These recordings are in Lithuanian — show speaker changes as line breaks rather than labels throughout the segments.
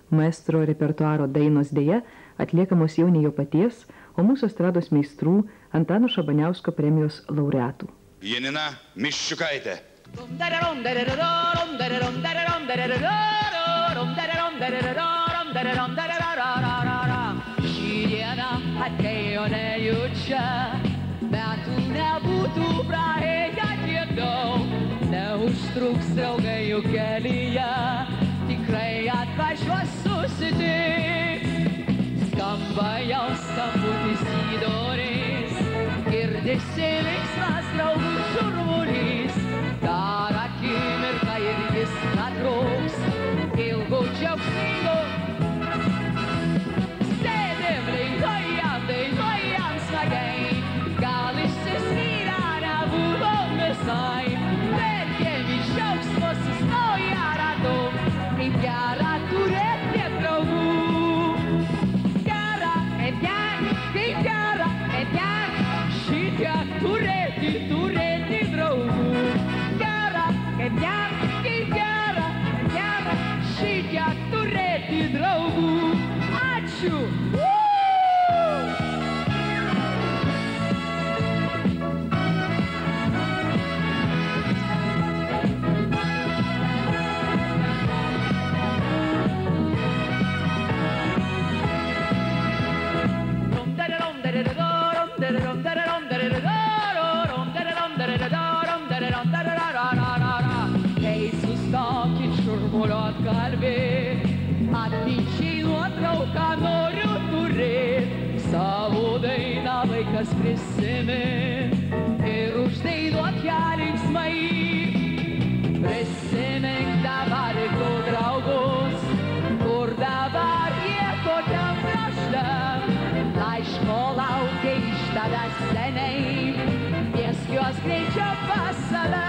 Maestro repertuaro dainos dėja atliekamos jau ne jo paties, o mūsų estrados meistrų Antano Šabaniausko premijos laureatų.
Janina Miščiukaitė.
Ši diena atėjo nejučia, metų nebūtų praėję tiek daug, neužtruks draugai jų kelyje, tikrai atvažiuos susitiks. Skamba jau skambutis į duris, girdisi linksmas draugų šurmulys, dar akimirką ir jis netruks ilgų džiaugsmingų. Sėdim linkuojam, dainuojam smagiai, gal išsiskyrę nebuvom visai, verkėm iš džiaugsmo sustoję ratu, kaip gera turėt tiek draugų. Gera, kaip gera, šitiek turėti draugų. Gera, kaip gera, šitiek turėti draugų. Ačiū! Hei, sustokit šurmulio atkalbėt, atminčiai nuotrauką noriu turėt, savo dainą vaikas prisimint ir uždainuot ją linksmai. Prisimink dabar tu draugus, kur dabar jie kokiam krašte, laiško laukia iš tavęs seniai, kvies juos greičiau pas save.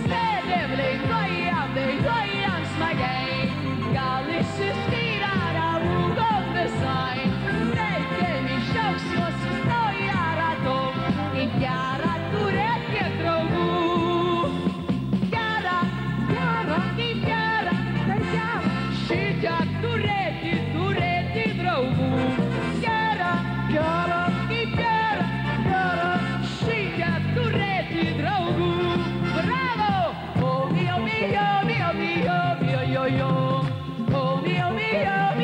Sėdim linkuojam, dainuojam smagiai, gal išsiskyrę nebūvom visai, verkėm iš džiaugsmo sustoję ratu, kaip gera turėt tiek draugų. Gera, kaip gera, šitiek turėti draugų. Gera, kaip gera, šitiek turėti draugų. Bravo! Oh mio, mio, mio, mio, mio, mio, mio, oh mio, mio.